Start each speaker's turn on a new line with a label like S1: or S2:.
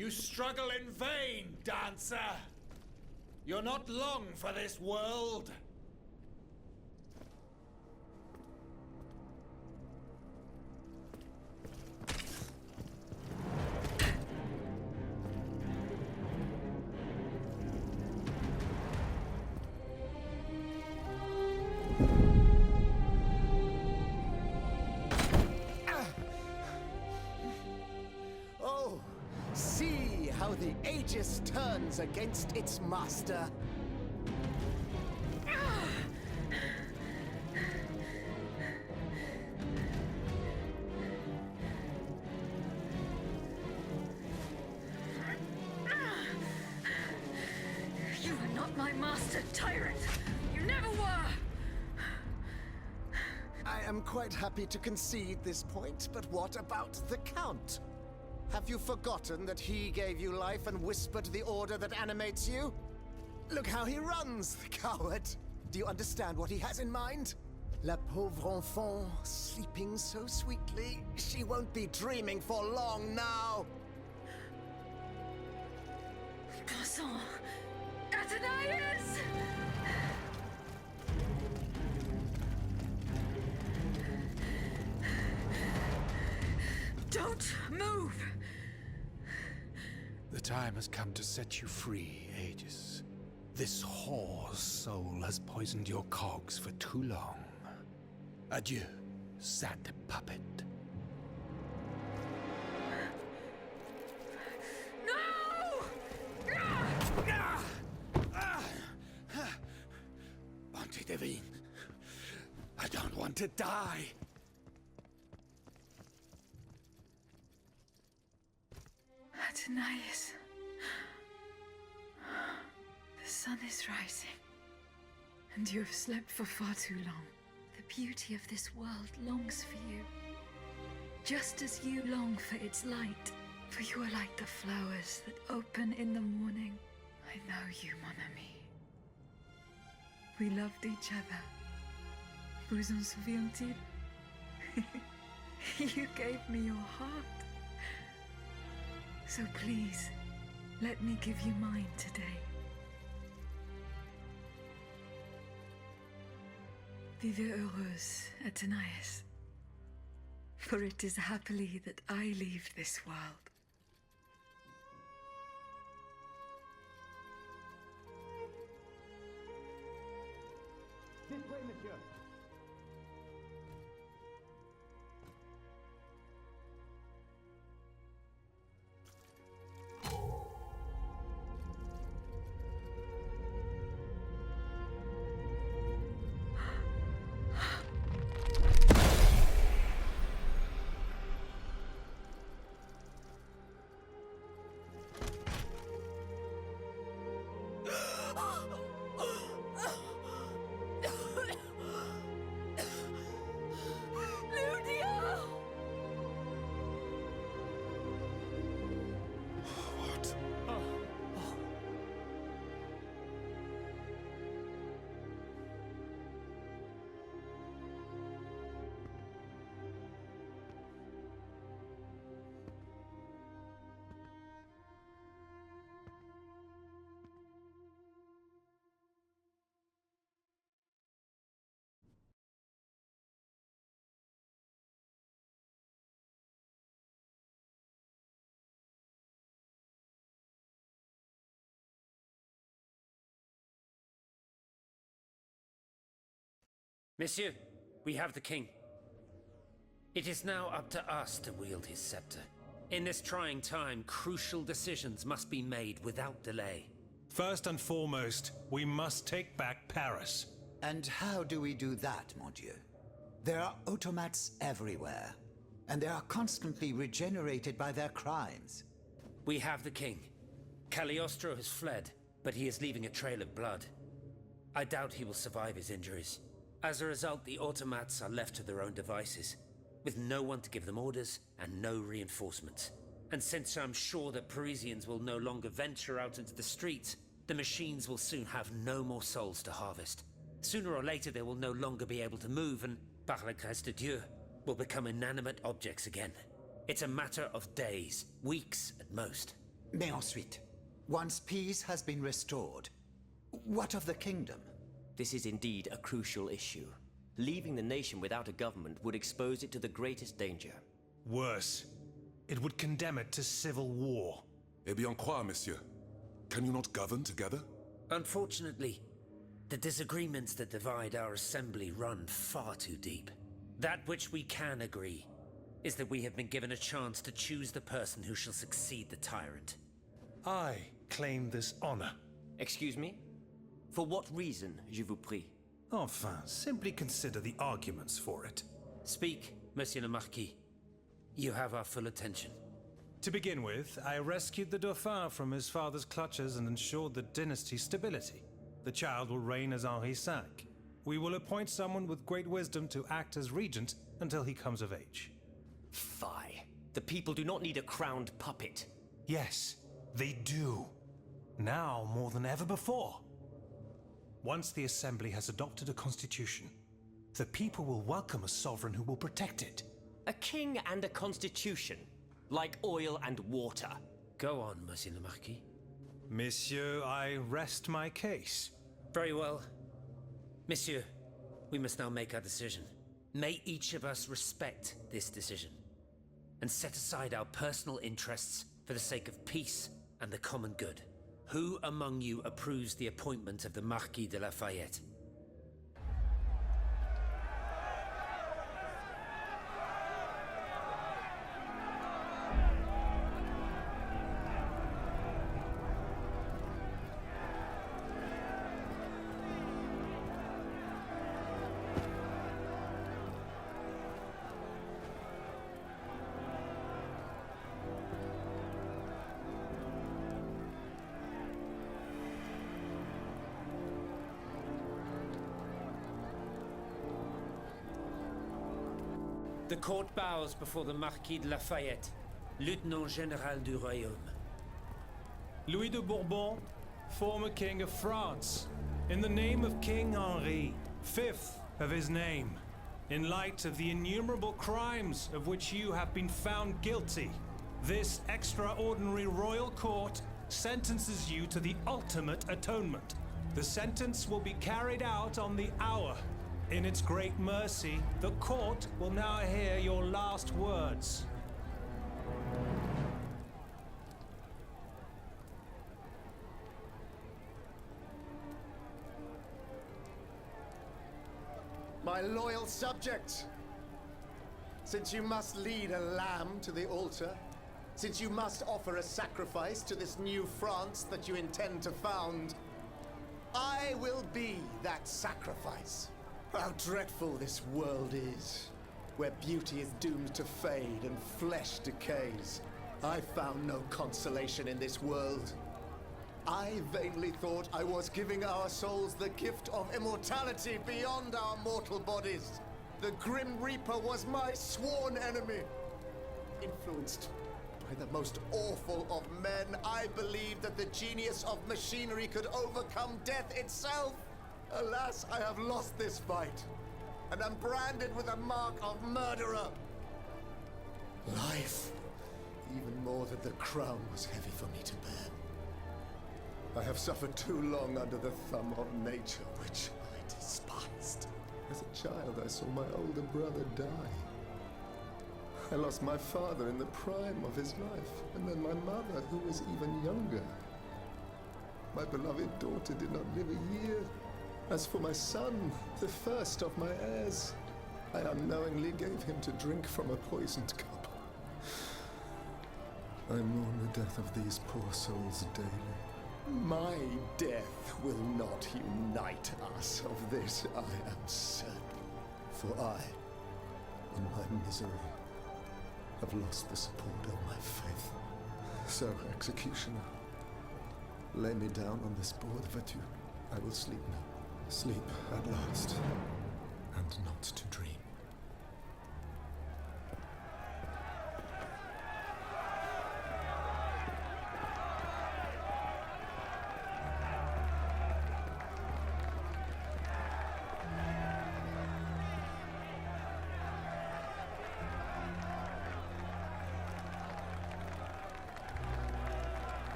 S1: You struggle in vain, dancer! You're not long for this world!
S2: How the Aegis turns against its master.
S3: You are not my master, tyrant! You never were!
S2: I am quite happy to concede this point, but what about the Count? Have you forgotten that he gave you life and whispered the order that animates you? Look how he runs, the coward! Do you understand what he has in mind? La pauvre enfant, sleeping so sweetly, she won't be dreaming for long now!
S3: Passons! Athenais! Don't move!
S1: The time has come to set you free, Aegis. This whore's soul has poisoned your cogs for too long. Adieu, sad puppet.
S3: No!
S1: Bonté Divine, I don't want to die.
S3: Athenais. The sun is rising. And you have slept for far too long. The beauty of this world longs for you. Just as you long for its light. For you are like the flowers that open in the morning. I know you, mon ami. We loved each other. Vous en souvient-il? You gave me your heart. So please, let me give you mine today. Vive heureuse, Athenais. For it is happily that I leave this world.
S4: This way, monsieur.
S5: Monsieur, we have the king. It is now up to us to wield his scepter. In this trying time, crucial decisions must be made without delay.
S6: First and foremost, we must take back Paris.
S7: And how do we do that, mon Dieu? There are automats everywhere, and they are constantly regenerated by their crimes.
S5: We have the king. Cagliostro has fled, but he is leaving a trail of blood. I doubt he will survive his injuries. As a result, the automats are left to their own devices, with no one to give them orders and no reinforcements. And since I'm sure that Parisians will no longer venture out into the streets, the machines will soon have no more souls to harvest. Sooner or later they will no longer be able to move and, par la grâce de Dieu, will become inanimate objects again. It's a matter of days, weeks at most.
S7: Mais ensuite, once peace has been restored, what of the kingdom?
S8: This is indeed a crucial issue. Leaving the nation without a government would expose it to the greatest danger.
S6: Worse, it would condemn it to civil war.
S9: Eh bien quoi, monsieur? Can you not govern together?
S5: Unfortunately, the disagreements that divide our assembly run far too deep. That which we can agree is that we have been given a chance to choose the person who shall succeed the tyrant.
S6: I claim this honor.
S8: Excuse me? For what reason, je vous prie?
S6: Enfin, simply consider the arguments for it.
S5: Speak, Monsieur le Marquis. You have our full attention.
S6: To begin with, I rescued the Dauphin from his father's clutches and ensured the dynasty's stability. The child will reign as Henri V. We will appoint someone with great wisdom to act as regent until he comes of age.
S8: Fie. The people do not need a crowned puppet.
S6: Yes, they do. Now more than ever before. Once the Assembly has adopted a constitution, the people will welcome a sovereign who will protect it.
S8: A king and a constitution, like oil and water.
S5: Go on, Monsieur le Marquis.
S6: Monsieur, I rest my case.
S5: Very well. Monsieur, we must now make our decision. May each of us respect this decision and set aside our personal interests for the sake of peace and the common good. Who among you approves the appointment of the Marquis de Lafayette? The court bows before the Marquis de Lafayette, Lieutenant Général du Royaume.
S6: Louis de Bourbon, former King of France, in the name of King Henri, fifth of his name, in light of the innumerable crimes of which you have been found guilty, this extraordinary royal court sentences you to the ultimate atonement. The sentence will be carried out on the hour. In its great mercy, the court will now hear your last words.
S2: My loyal subject, since you must lead a lamb to the altar, since you must offer a sacrifice to this new France that you intend to found, I will be that sacrifice. How dreadful this world is, where beauty is doomed to fade and flesh decays. I found no consolation in this world. I vainly thought I was giving our souls the gift of immortality beyond our mortal bodies. The Grim Reaper was my sworn enemy. Influenced by the most awful of men, I believed that the genius of machinery could overcome death itself. Alas, I have lost this fight, and am branded with the mark of murderer. Life, even more than the crown, was heavy for me to bear. I have suffered too long under the thumb of nature, which I despised. As a child, I saw my older brother die. I lost my father in the prime of his life, and then my mother, who was even younger. My beloved daughter did not live a year. As for my son, the first of my heirs, I unknowingly gave him to drink from a poisoned cup. I mourn the death of these poor souls daily. My death will not unite us, of this I am certain. For I, in my misery, have lost the support of my faith. So, executioner, lay me down on this board, Vatu. I will sleep now. Sleep at last, and not to dream.